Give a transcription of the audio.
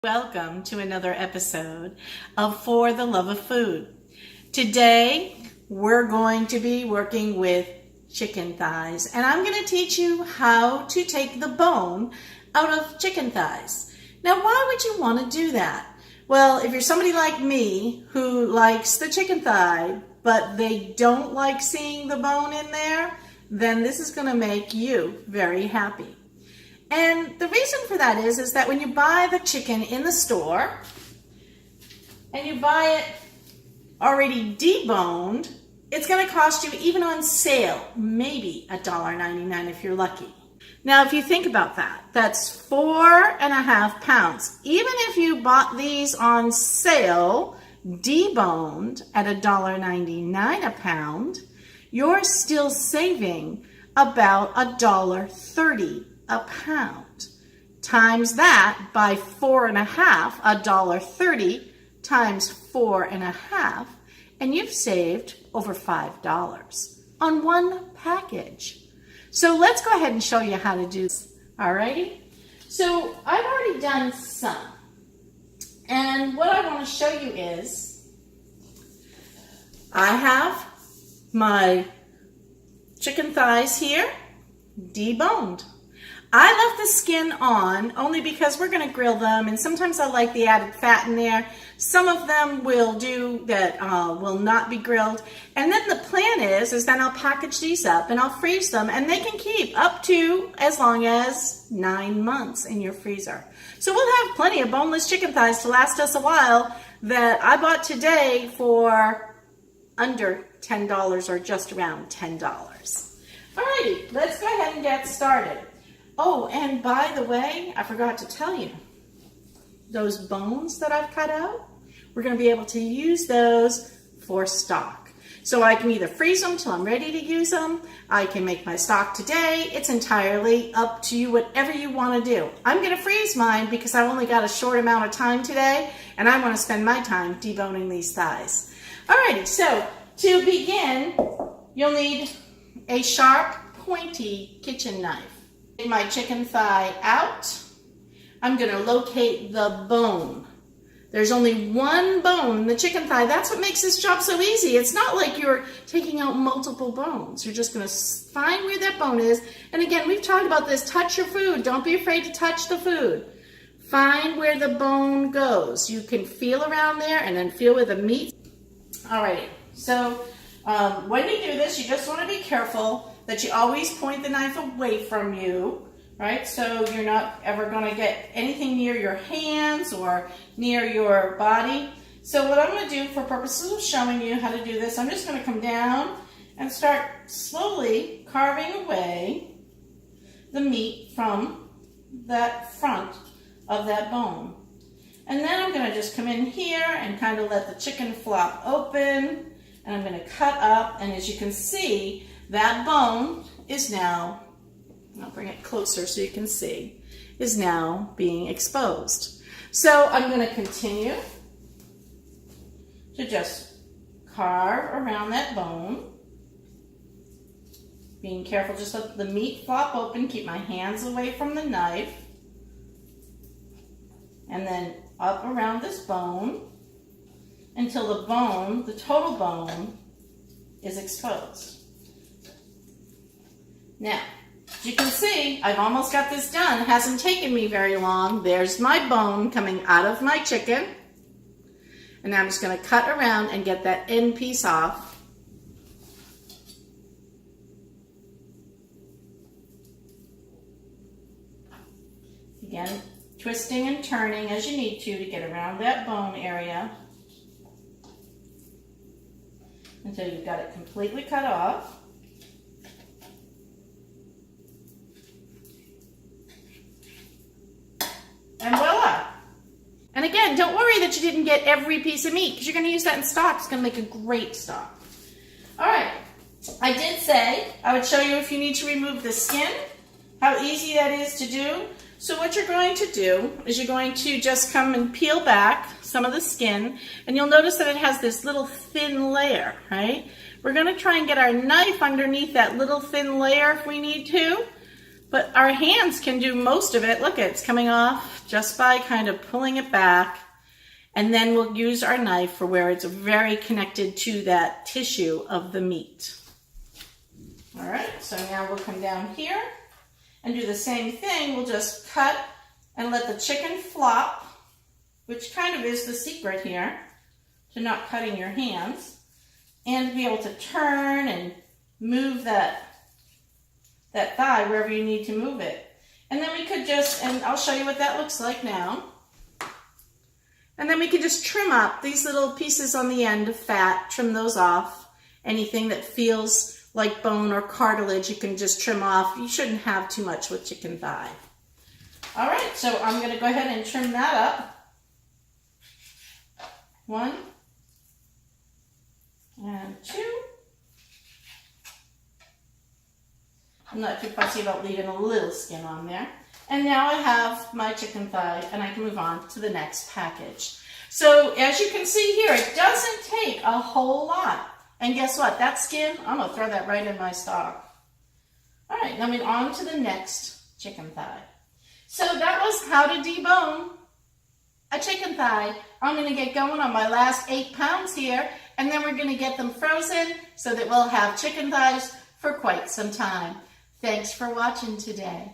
Welcome to another episode of For the Love of Food. Today, we're going to be working with chicken thighs, and I'm going to teach you how to take the bone out of chicken thighs. Now, why would you want to do that? Well, if you're somebody like me who likes the chicken thigh, but they don't like seeing the bone in there, then this is going to make you very happy. And the reason for that is that when you buy the chicken in the store and you buy it already deboned, it's going to cost you, even on sale, maybe $1.99 if you're lucky. Now, if you think about that, that's 4.5 pounds. Even if you bought these on sale, deboned at $1.99 a pound, you're still saving about $1.30 a pound. Times that by 4.5, $1.30 times 4.5, and you've saved over $5 on one package. So let's go ahead and show you how to do this. Alrighty? So I've already done some. And what I want to show you is I have my chicken thighs here deboned. I left the skin on only because we're going to grill them, and sometimes I like the added fat in there. Some of them will do that will not be grilled. And then the plan is then I'll package these up and I'll freeze them, and they can keep up to as long as 9 months in your freezer. So we'll have plenty of boneless chicken thighs to last us a while that I bought today for under $10 or just around $10. Alrighty, let's go ahead and get started. Oh, and by the way, I forgot to tell you, those bones that I've cut out, we're going to be able to use those for stock. So I can either freeze them till I'm ready to use them, I can make my stock today. It's entirely up to you, whatever you want to do. I'm going to freeze mine because I've only got a short amount of time today, and I want to spend my time deboning these thighs. Alrighty, so to begin, you'll need a sharp, pointy kitchen knife. Take my chicken thigh out. I'm going to locate the bone. There's only one bone in the chicken thigh. That's what makes this job so easy. It's not like you're taking out multiple bones. You're just going to find where that bone is. And again, we've talked about this. Touch your food. Don't be afraid to touch the food. Find where the bone goes. You can feel around there and then feel where the meat. Alrighty. So when you do this, you just want to be careful that you always point the knife away from you, right? So you're not ever going to get anything near your hands or near your body. So what I'm going to do for purposes of showing you how to do this, I'm just going to come down and start slowly carving away the meat from that front of that bone. And then I'm going to just come in here and kind of let the chicken flop open, and I'm going to cut up, and as you can see, that bone is now, I'll bring it closer so you can see, is now being exposed. So I'm going to continue to just carve around that bone, being careful, just let the meat flop open, keep my hands away from the knife, and then up around this bone until the bone, the total bone, is exposed. Now, as you can see, I've almost got this done. It hasn't taken me very long. There's my bone coming out of my chicken. And now I'm just going to cut around and get that end piece off. Again, twisting and turning as you need to get around that bone area until you've got it completely cut off. And voila. And again, don't worry that you didn't get every piece of meat because you're going to use that in stock. It's going to make a great stock. All right. I did say I would show you if you need to remove the skin, how easy that is to do. So what you're going to do is you're going to just come and peel back some of the skin, and you'll notice that it has this little thin layer, right? We're going to try and get our knife underneath that little thin layer if we need to. But our hands can do most of it. Look, it's coming off just by kind of pulling it back. And then we'll use our knife for where it's very connected to that tissue of the meat. All right, so now we'll come down here and do the same thing. We'll just cut and let the chicken flop, which kind of is the secret here to not cutting your hands, and be able to turn and move that thigh wherever you need to move it. And then we could just, and I'll show you what that looks like now. And then we can just trim up these little pieces on the end of fat, trim those off. Anything that feels like bone or cartilage, you can just trim off. You shouldn't have too much with chicken thigh. All right, so I'm gonna go ahead and trim that up. 1 and 2. I'm not too fussy about leaving a little skin on there. And now I have my chicken thigh and I can move on to the next package. So as you can see here, it doesn't take a whole lot. And guess what? That skin, I'm gonna throw that right in my stock. All right, now we're on to the next chicken thigh. So that was how to debone a chicken thigh. I'm gonna get going on my last 8 pounds here, and then we're gonna get them frozen so that we'll have chicken thighs for quite some time. Thanks for watching today.